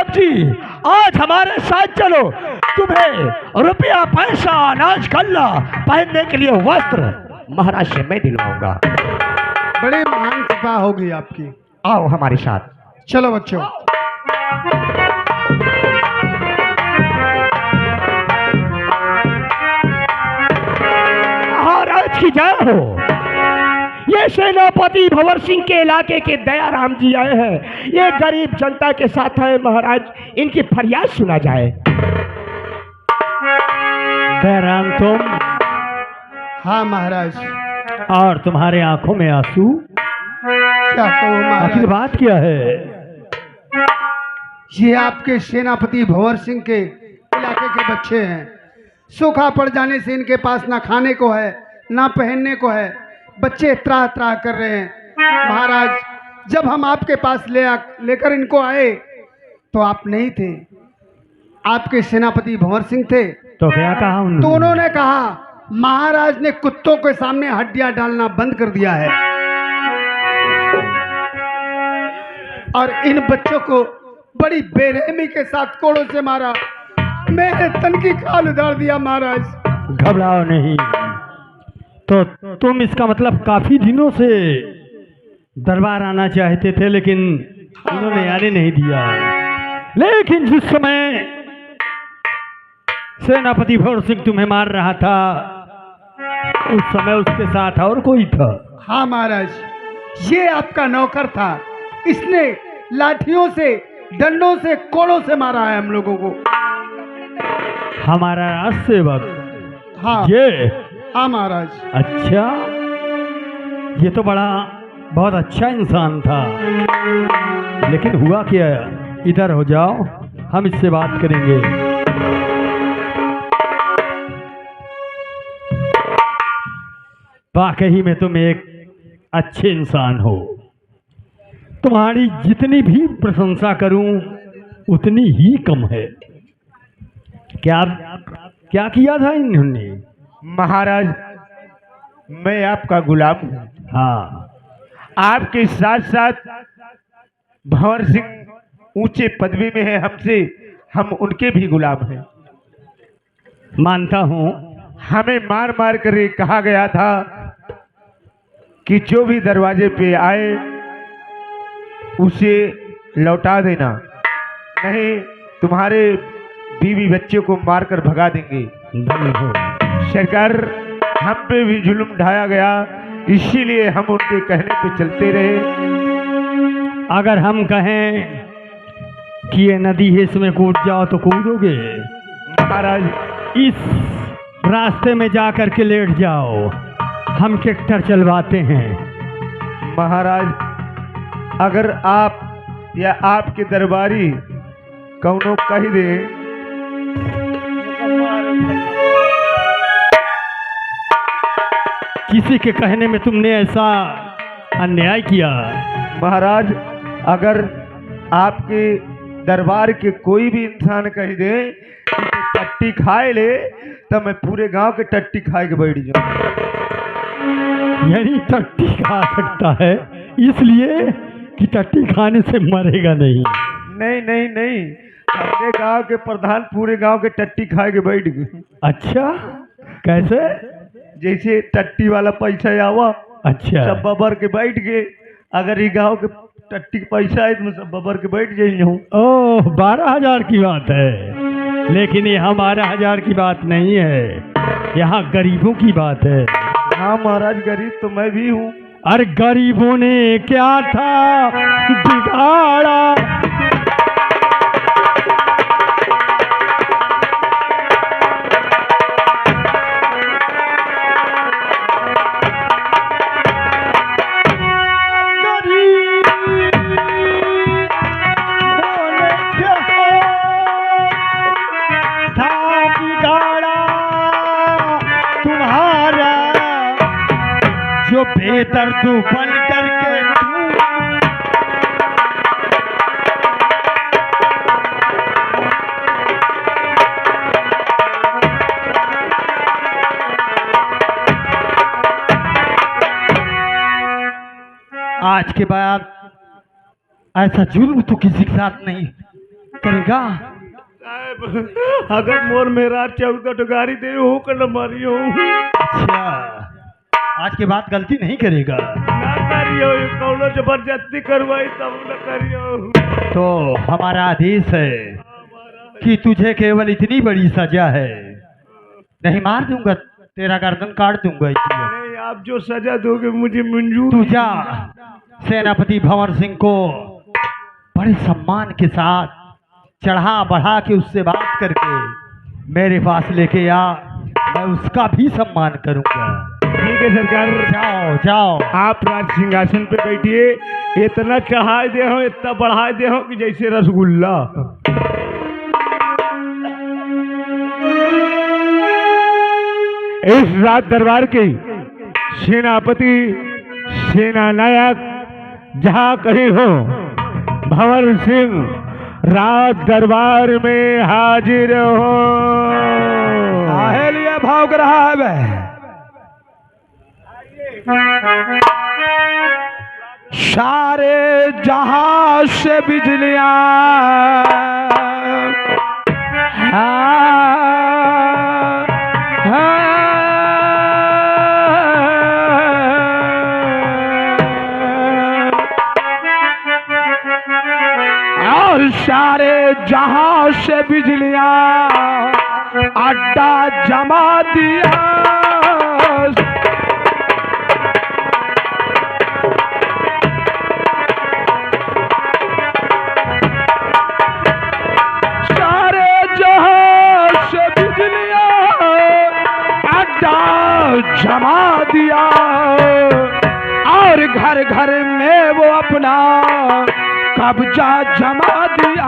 प्रताप जी, आज हमारे साथ चलो, तुम्हें रुपया पैसा अनाज गल्ला पहनने के लिए वस्त्र महाराज से मैं दिलवाऊंगा। बड़ी महान कृपा होगी आपकी। आओ हमारे साथ। चलो बच्चों। महाराज की जय हो। ये सेनापति भंवर सिंह के इलाके के दयाराम जी आए हैं। ये गरीब जनता के साथ है महाराज, इनकी फरियाद सुना जाए। दयाराम तुम? हाँ महाराज। और तुम्हारे आंखों में आंसू? क्या कहूँ महाराज, आखिर बात क्या है? ये आपके सेनापति भंवर सिंह के इलाके के बच्चे हैं। सूखा पड़ जाने से इनके पास ना खाने को है ना पहनने को है। बच्चे त्राह त्राह कर रहे हैं महाराज। जब हम आपके पास लेकर इनको आए तो आप नहीं थे, आपके सेनापति भंवर सिंह थे। तो क्या कहा उन्होंने? तो उन्होंने कहा महाराज ने कुत्तों के सामने हड्डियां डालना बंद कर दिया है और इन बच्चों को बड़ी बेरहमी के साथ कोड़ों से मारा। मेरे तन की खाल उधार दिया महाराज। घबराओ नहीं। तो तुम इसका मतलब काफी दिनों से दरबार आना चाहते थे लेकिन उन्होंने आने नहीं दिया। लेकिन जिस समय सेनापति भंवर सिंह तुम्हें मार रहा था उस समय उसके साथ और कोई था? हाँ महाराज, ये आपका नौकर था। इसने लाठियों से, डंडों से, कोड़ों से मारा है हम लोगों को। हमारा राज सेवक? हाँ ये? हाँ महाराज। अच्छा, ये तो बहुत अच्छा इंसान था। लेकिन हुआ क्या? इधर हो जाओ, हम इससे बात करेंगे। वाकई में तुम एक अच्छे इंसान हो। तुम्हारी जितनी भी प्रशंसा करूं उतनी ही कम है। क्या क्या किया था इन्होंने? महाराज, मैं आपका गुलाम हूँ। हाँ, आपके साथ साथ भंवर सिंह ऊंचे पदवी में है हमसे, हम उनके भी गुलाम हैं। मानता हूँ। हमें मार मार कर ये कहा गया था कि जो भी दरवाजे पे आए उसे लौटा देना, नहीं तुम्हारे बीवी बच्चे को मारकर भगा देंगे। सरकार, हम पे भी जुल्म ढाया गया, इसीलिए हम उनके कहने पे चलते रहे। अगर हम कहें कि ये नदी है इसमें कूद जाओ तो कूदोगे? महाराज, इस रास्ते में जा कर के लेट जाओ, हम ट्रैक्टर चलवाते हैं। महाराज, अगर आप या आपके दरबारी कौनो कह दे किसी के कहने में तुमने ऐसा अन्याय किया? महाराज, अगर आपके दरबार के कोई भी इंसान कह दे कि टट्टी खाए ले तो मैं पूरे गांव के टट्टी खाए के बैठ जाऊं। यही टट्टी खा सकता है इसलिए कि टट्टी खाने से मरेगा नहीं। नहीं नहीं नहीं, अपने गांव के प्रधान पूरे गांव के टट्टी खाए के बैठ गए। अच्छा, कैसे? जैसे टट्टी वाला पैसा आवा, अच्छा, सब बबर के बैठ गए। अगर ये गांव के टट्टी के पैसा है तो मैं सब बबर के बैठ जाइए हूँ। ओह, 12,000 की बात है। लेकिन यहाँ 12,000 की बात नहीं है, यहाँ गरीबों की बात है। हाँ महाराज, गरीब तो मैं भी हूँ। अरे गरीबों ने क्या था बिगाड़ा, जो बेहतर तू बन करके आज के बाद ऐसा जुल्म तो किसी के साथ नहीं करेगा? साहब अगर मोर मेरा चौदह तो गाड़ी दे हो कर न मारियो अच्छा, आज के बाद गलती नहीं करेगा। ना करियो ये कौनो जबरदस्ती करवाई तब न करियो। तो हमारा आदेश है कि तुझे केवल इतनी बड़ी सजा है, नहीं मार दूंगा, तेरा गर्दन काट दूंगा इसलिए। नहीं आप जो सजा दोगे मुझे मंजूर। तू जा सेनापति भंवर सिंह को बड़े सम्मान के साथ चढ़ा बढ़ा के उससे बात करके मेरे पास लेके आ, मैं उसका भी सम्मान करूंगा। ठीक है सरकार, जाओ जाओ। आप राज सिंहासन पे बैठिए, इतना चढ़ाए दे हो इतना बढ़ाए दे हो कि जैसे रसगुल्ला। इस राज दरबार के सेनापति सेना नायक जहाँ कहीं हो, भंवर सिंह राज दरबार में हाजिर हो। काहे लिए भाग रहा है वह? सारे जहां से बिजलियां और सारे जहां से बिजलियां अड्डा जमा दिया। सारे जहां से बिजलियां अड्डा जमा दिया और घर घर में वो अपना कब्जा जमा दिया।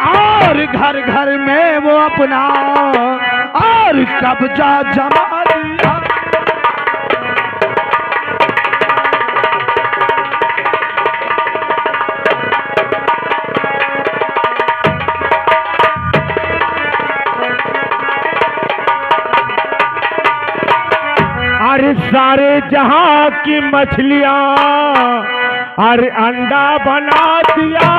और घर घर में वो अपना और कब्जा जमा दिया। अरे सारे जहां की मछलियां अरे अंडा बना दिया।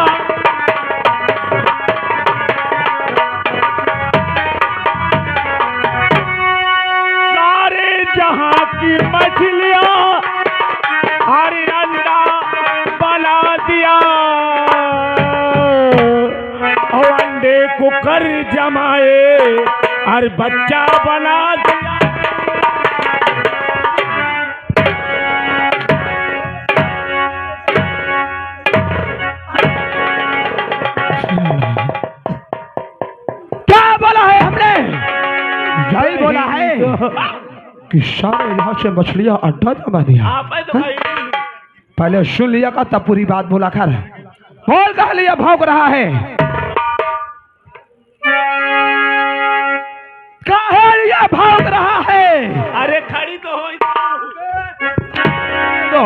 सारे जहां की मछलियां अरे अंडा बना दिया और अंडे को कर जमाए और बच्चा बना दिया। क्या बोला है हमने? यही बोला है कि सारे यहाँ से मछलियां अड्डा जमा दिया। पहले सुन लिया का तब पूरी बात बोला कर। बोल कहा लिया भौंक रहा है? काहे लिया भौंक रहा है? अरे खड़ी तो हो तो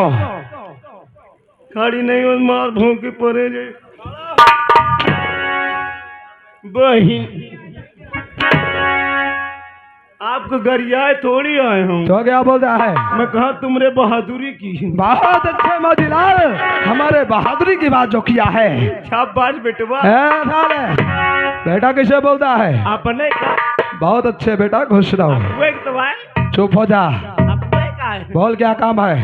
खड़ी नहीं हो मार भोंके पड़े जे बहिन। आपको गरियाए थोड़ी आए हूँ तो क्या बोल रहा है? मैं कहा तुमरे बहादुरी की। बहुत अच्छे मोदीलाल, हमारे बहादुरी की बात जो किया है। शाबाश बेटवा। साले बेटा किसे बोलता है? आपने कहा बहुत अच्छे बेटा, खुश रहो। वो एक तो है चुप हो जा। आपने कहा है। बोल क्या काम है?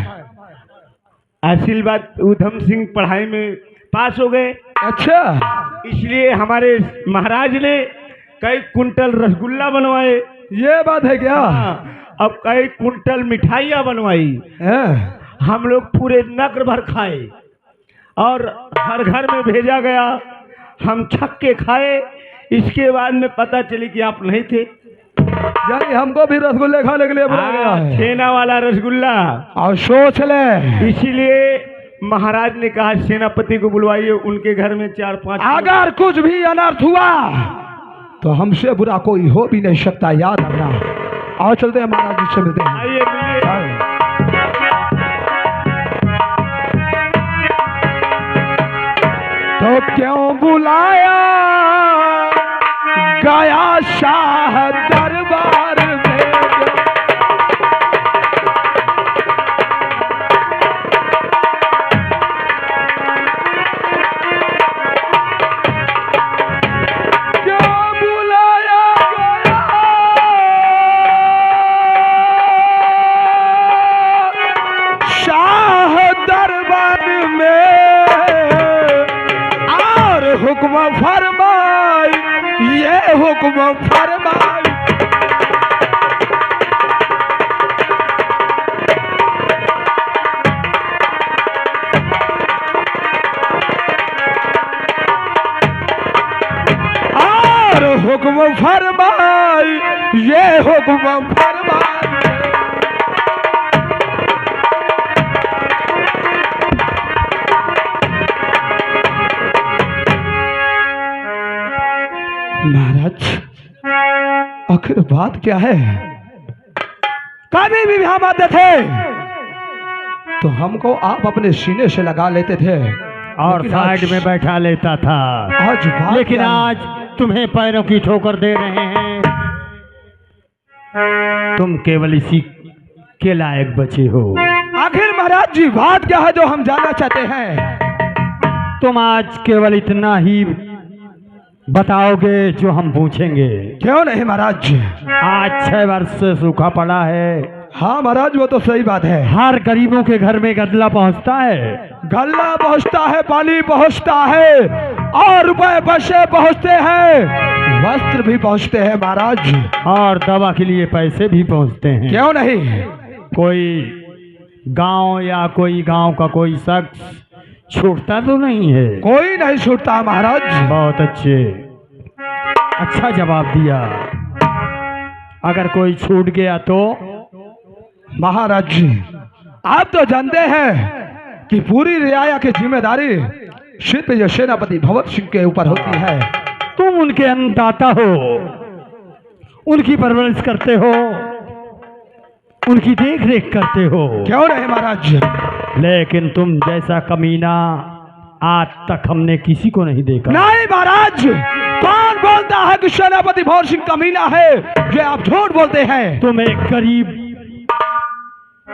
आशीर्वाद उधम सिंह पढ़ाई में पास हो गए, अच्छा, इसलिए हमारे महाराज ने कई कुंटल रसगुल्ला बनवाए। ये बात है क्या? अब कई कुंटल मिठाइयाँ बनवाई। हम लोग पूरे नगर भर खाए और हर घर में भेजा गया। हम छक के खाए। इसके बाद में पता चली कि आप नहीं थे। यानी हमको भी रसगुल्ले खाने के लिए बुलाया गया है। छेना वाला रसगुल्ला। और सोच ले, इसीलिए महाराज ने कहा सेनापति को बुलवाइए, उनके घर में 4-5। अगर कुछ भी अनर्थ हुआ तो हमसे बुरा कोई हो भी नहीं सकता, याद रखना। और चलते हैं महाराज जी से मिलते हैं। आइए मिलिए। तो क्यों बुलाया गया शाह दरबार में? हुक्म फरमाई। और हुक्म फरमाई, ये हुक्म फरमाई। महाराज आखिर बात क्या है? कभी भी हम आते थे तो हमको आप अपने सीने से लगा लेते थे और लेकिन साइड आज- में बैठा लेता था। आज बात लेकिन क्या है? आज तुम्हें पैरों की ठोकर दे रहे हैं। तुम केवल इसी के लायक बचे हो। आखिर महाराज जी बात क्या है जो हम जानना चाहते हैं? तुम आज केवल इतना ही बताओगे जो हम पूछेंगे। क्यों नहीं महाराज जी? आज 6 वर्ष से सूखा पड़ा है। हाँ महाराज वो तो सही बात है। हर गरीबों के घर में गदला पहुंचता है। गल्ला पहुंचता है, पानी पहुंचता है और रुपए पैसे पहुंचते हैं, वस्त्र भी पहुंचते हैं महाराज जी। और दवा के लिए पैसे भी पहुंचते हैं। क्यों नहीं? कोई गांव या कोई गांव का कोई शख्स छूटता तो नहीं है। कोई नहीं छूटता महाराज। बहुत अच्छे, अच्छा जवाब दिया। अगर कोई छूट गया तो? महाराज जी आप तो जानते हैं कि पूरी रियाया की जिम्मेदारी सिर्फ ये सेनापति भगत सिंह के ऊपर होती है। तुम उनके अन्नदाता हो, उनकी परवरिश करते हो, उनकी देख रेख करते हो। क्यों नहीं महाराज जी? लेकिन तुम जैसा कमीना आज तक हमने किसी को नहीं देखा। नहीं महाराज, कौन बोलता है कि सेनापति भगत सिंह कमीना है? ये आप झूठ बोलते हैं। तुम एक गरीब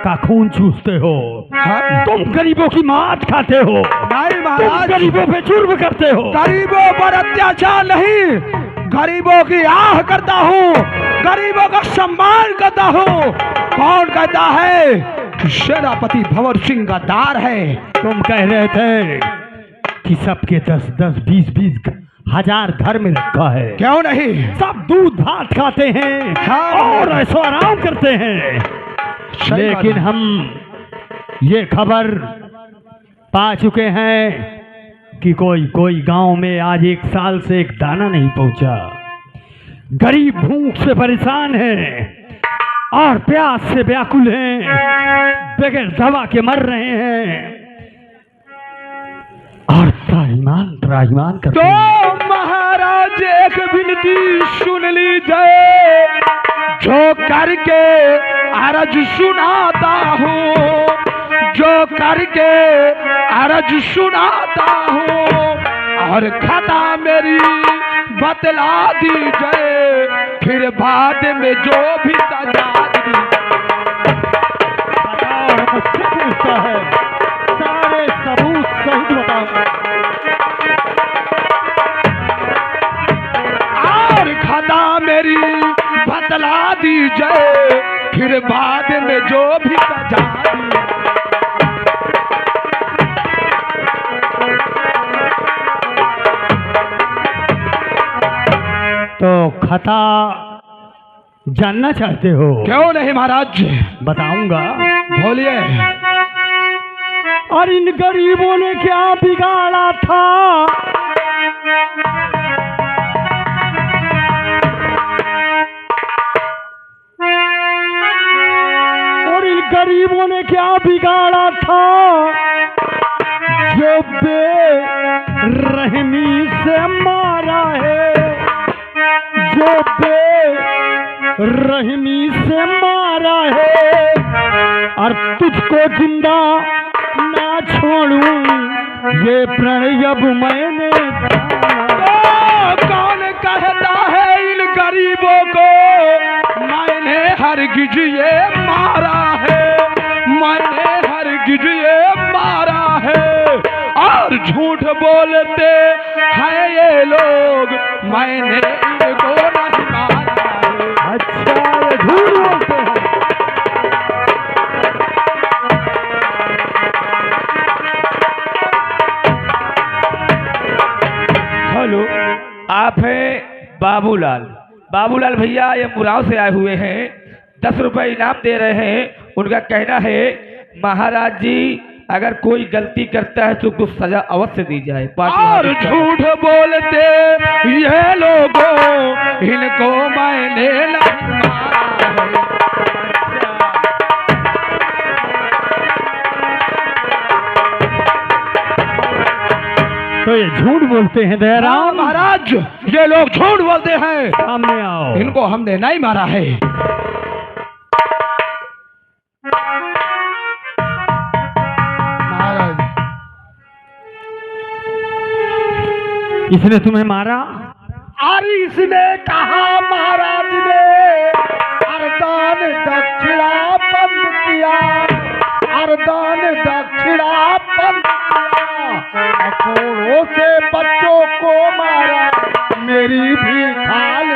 का खून चूसते हो। हाँ? तुम गरीबों की मात खाते हो। नहीं तुम महाराज, गरीबों पे जुर्म करते हो। गरीबों पर अत्याचार नहीं, गरीबों की आह करता हूँ, गरीबों का सम्मान करता हूँ। कौन कहता है कि सेनापति भंवर सिंह गद्दार है? तुम कह रहे थे कि सबके 10-10, 20-20 हजार घर में रखा है। क्यों नहीं? सब दूध भात खाते हैं हाँ। और ऐशो आराम करते हैं। सही बात लेकिन है। हम ये खबर पा चुके हैं कि कोई गांव में आज 1 साल से एक दाना नहीं पहुंचा। गरीब भूख से परेशान है और प्यास से व्याकुल हैं, बगैर दवा के मर रहे हैं और त्राहिमाम करते तो हैं। महाराज एक विनती सुन लीजिए, जो करके अरज सुनाता हूँ, जो करके अरज सुनाता हूँ, और खता मेरी बतला दीजिए, फिर बाद में जो भी सजा दी। और मुझसे पूछता है, सारे सबूत सहित बताऊंगा। और खता मेरी बतला दीजिए, फिर बाद में जो भी सजा दी। तो खता जानना चाहते हो? क्यों नहीं महाराज जी? बताऊंगा। बोलिए। और इन गरीबों ने क्या बिगाड़ा था? और इन गरीबों ने क्या बिगाड़ा था जो बेरहमी से मारा है, जो बेरहमी से मारा है। और तुझको जिंदा ना छोड़ूं ये प्रण अब मैंने कौन कहता है इन गरीबों को मैंने हरगिज ये मारा है, मैंने हरगिज ये मारा है। और झूठ बोलते हैं ये लोग, मैंने इनको नहीं मारा है। अच्छा ये झूठ बोलते हैं। हेलो, आप हैं बाबूलाल? बाबूलाल भैया ये मुराव से आए हुए हैं, 10 रुपए इनाम दे रहे हैं। उनका कहना है महाराज जी अगर कोई गलती करता है तो कुछ सजा अवश्य दी जाए। और झूठ बोलते ये लोगों इनको मैंने नहीं मारा है। तो ये झूठ बोलते हैं दयाराम? महाराज ये लोग झूठ बोलते हैं। सामने आओ। इनको हमने नहीं मारा है। महाराज इसने तुम्हें मारा? अरे इसने कहा महाराज ने अरदान दक्षिणा बंद किया, अरदान दक्षिणा बंद किया, अखोड़ों से बच्चों को मारा, मेरी भी खाल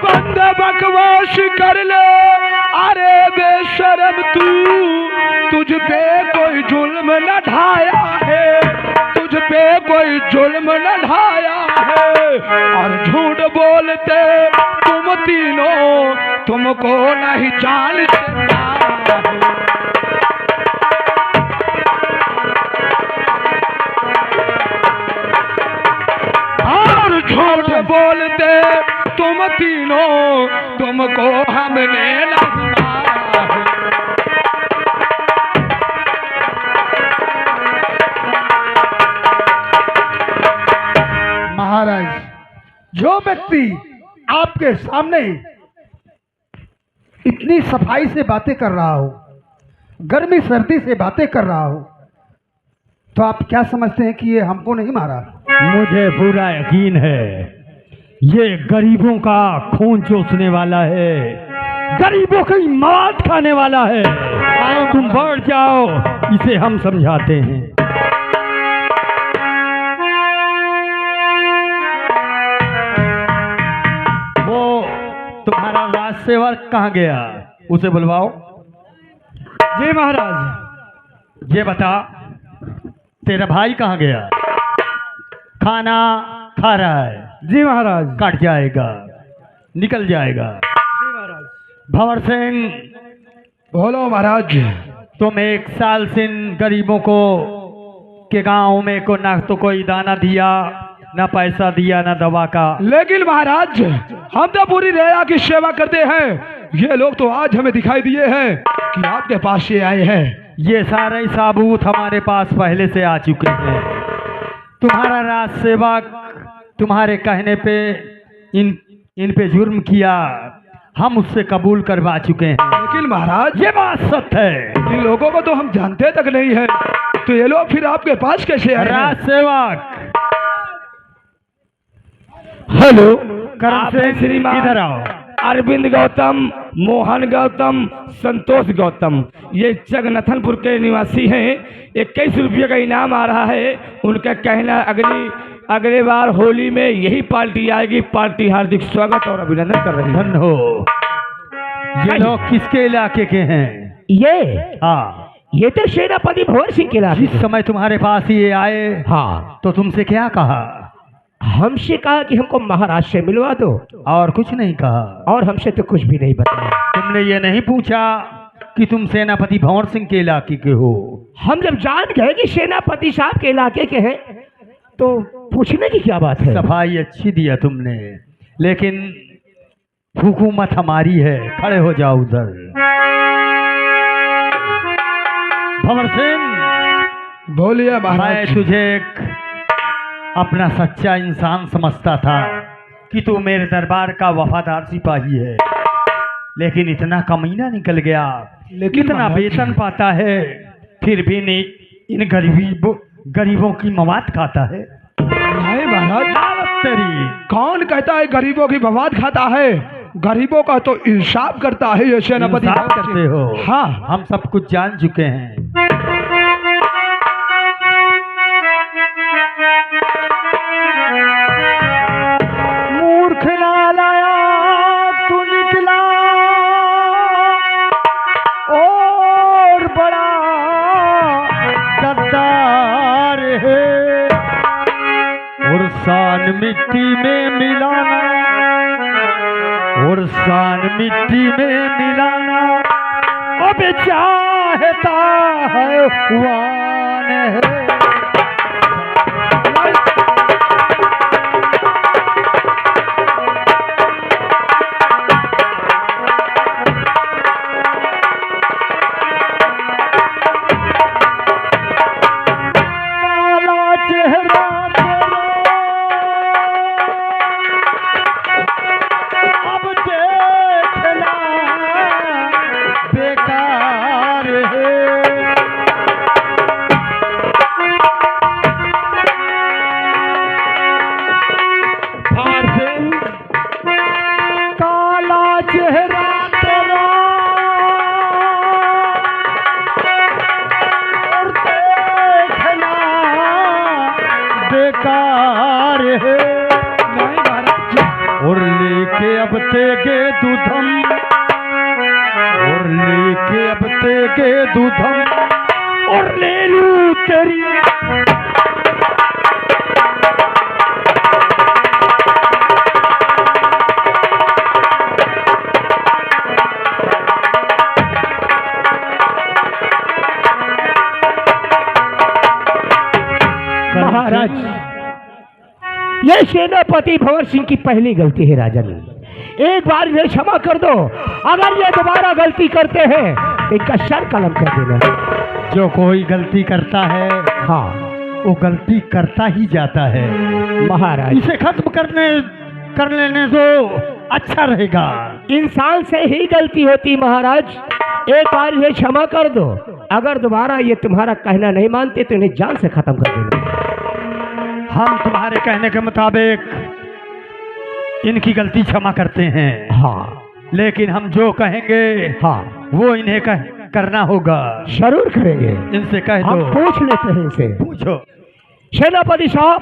बंद बकवास कर ले। अरे बेशरम तू, तुझ पे कोई जुल्म न ढाया है, तुझ पे कोई जुल्म न ढाया है। और झूठ बोलते तुम तीनों, तुमको नहीं जानता है। और झूठ बोलते तुम तीनों, तुमको हमने नहीं मारा है। महाराज जो व्यक्ति आपके सामने इतनी सफाई से बातें कर रहा हो, गर्मी सर्दी से बातें कर रहा हो, तो आप क्या समझते हैं कि ये हमको नहीं मारा? मुझे पूरा यकीन है ये गरीबों का खून चूसने वाला है, गरीबों की मौत खाने वाला है। तुम बैठ जाओ, इसे हम समझाते हैं। वो तुम्हारा राज सेवक कहाँ गया? उसे बुलवाओ। जी महाराज। ये बता तेरा भाई कहाँ गया? खाना खा रहा है? जी महाराज। कट जाएगा, निकल जाएगा। जी महाराज। भंवर सिंह बोलो महाराज। तुम 1 साल से इन गरीबों को के गांव में को ना तो कोई दाना दिया, ना पैसा दिया, ना दवा का। लेकिन महाराज हम तो पूरी दया की सेवा करते हैं। ये लोग तो आज हमें दिखाई दिए हैं कि आपके पास ये आए हैं। ये सारे सबूत हमारे पास पहले से आ चुके हैं। तुम्हारा राज सेवक तुम्हारे कहने पे इन पे जुर्म किया, हम उससे कबूल करवा चुके हैं। लेकिन महाराज ये बात सत्य है। इन लोगों को तो हम जानते तक नहीं है, तो ये लोग फिर आपके पास कैसे आए हैं? राज सेवक हेलो करण सिंह, श्रीमान इधर आओ। अरविंद गौतम, मोहन गौतम, संतोष गौतम, ये जगन्नाथनपुर के निवासी हैं। 21 रुपये का इनाम आ रहा है। उनका कहना अगले बार होली में यही पार्टी आएगी। पार्टी हार्दिक स्वागत और अभिनंदन कर रही है। धन्य हो। ये लोग किसके इलाके के हैं? ये हाँ, ये तो सेनापति भंवर सिंह के इलाके। जिस समय तुम्हारे पास ये आए हाँ, तो तुमसे क्या कहा? हमसे कहा कि हमको महाराज से मिलवा दो, और कुछ नहीं कहा? और हमसे तो कुछ भी नहीं बताया। तुमने ये नहीं पूछा कि तुम सेनापति भंवर सिंह के इलाके के हो? हम जब जान गए कि सेनापति साहब के इलाके के हैं तो पूछने की क्या बात है। सफाई अच्छी दिया तुमने, लेकिन हुकूमत हमारी है। खड़े हो जाओ उधर। भंवर सिंह, बोलिए मैं महाराज। तुझे एक अपना सच्चा इंसान समझता था कि तू मेरे दरबार का वफादार सिपाही है, लेकिन इतना कमीना निकल गया। लेकिन इतना महाराज- वेतन पाता है, फिर भी नहीं इन गरीबों की मवाद खाता है। नहीं महाराज, लालच तेरी। कौन कहता है गरीबों की बवाद खाता है? गरीबों का तो इंसाफ करता है ये सेनापति इंसाफ भंवर करते सिंह। हो? हाँ। हम सब कुछ जान चुके हैं। मूर्ख नालाया तू निकला और बड़ा गद्दार है, और शान मिट्टी में मिलाना और शान मिट्टी में मिलाना अब चाहता है वान है। और लेके अब तेगे दूधम, और लेके अब तेगे दूधम, और ले लूं तेरी महाराज, ये सेनापति भंवर सिंह की पहली गलती है राजन। एक बार ये क्षमा कर दो, अगर ये दोबारा गलती करते हैं तो इनका सर कलम कर देना। जो कोई गलती करता है हाँ, वो गलती करता ही जाता है महाराज। इसे खत्म कर लेने दो, अच्छा रहेगा। इंसान से ही गलती होती महाराज, एक बार ये क्षमा कर दो, अगर दोबारा ये तुम्हारा कहना नहीं मानते तो इन्हें जान से खत्म कर देना। हम तुम्हारे कहने के मुताबिक इनकी गलती क्षमा करते हैं। हाँ, लेकिन हम जो कहेंगे हाँ, वो इन्हें करना होगा। जरूर करेंगे। इनसे कह हम दो। पूछ लेते हैं इनसे। पूछो। सेनापति साहब,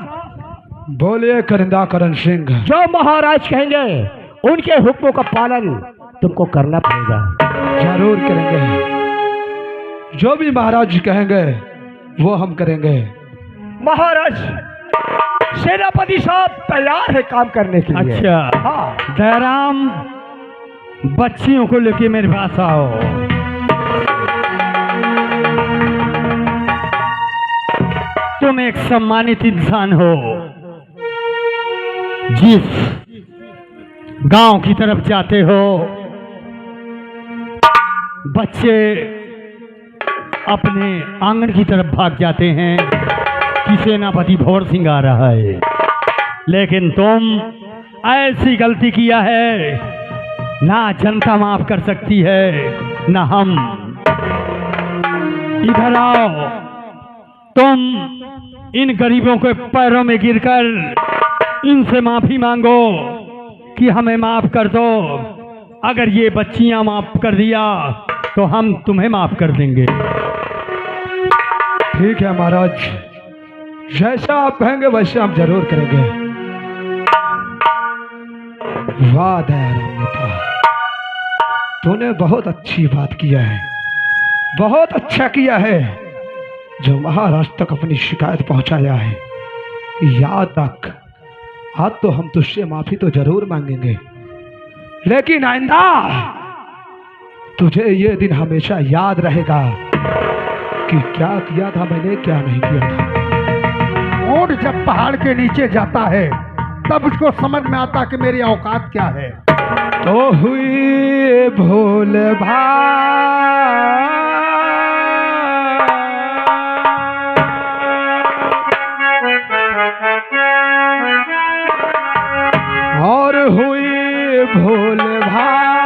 बोलिए करिंदा करण सिंह। जो महाराज कहेंगे उनके हुक्मों का पालन तुमको करना पड़ेगा। जरूर करेंगे, जो भी महाराज जी कहेंगे वो हम करेंगे। महाराज, सेनापति साहब तैयार है काम करने के लिए। अच्छा, हाँ, दयाराम, बच्चियों को लेके मेरे पास आओ। तुम एक सम्मानित इंसान हो, जिस गांव की तरफ जाते हो बच्चे अपने आंगन की तरफ भाग जाते हैं कि सेनापति भंवर सिंह आ रहा है, लेकिन तुम ऐसी गलती किया है, ना जनता माफ कर सकती है ना हम। इधर आओ, तुम इन गरीबों के पैरों में गिरकर इनसे माफी मांगो कि हमें माफ कर दो। अगर ये बच्चियां माफ कर दिया तो हम तुम्हें माफ कर देंगे। ठीक है महाराज, जैसा आप कहेंगे वैसे हम जरूर करेंगे। वाह दयाराम नेता, तूने बहुत अच्छी बात किया है, बहुत अच्छा किया है जो महाराष्ट्र तक अपनी शिकायत पहुंचाया है। याद रख, आज तो हम तुझसे माफी तो जरूर मांगेंगे, लेकिन आइंदा तुझे ये दिन हमेशा याद रहेगा कि क्या किया था मैंने, क्या नहीं किया था। ऊंट जब पहाड़ के नीचे जाता है तब उसको समझ में आता कि मेरी औकात क्या है। तो हुई भूल और हुई भूल भाई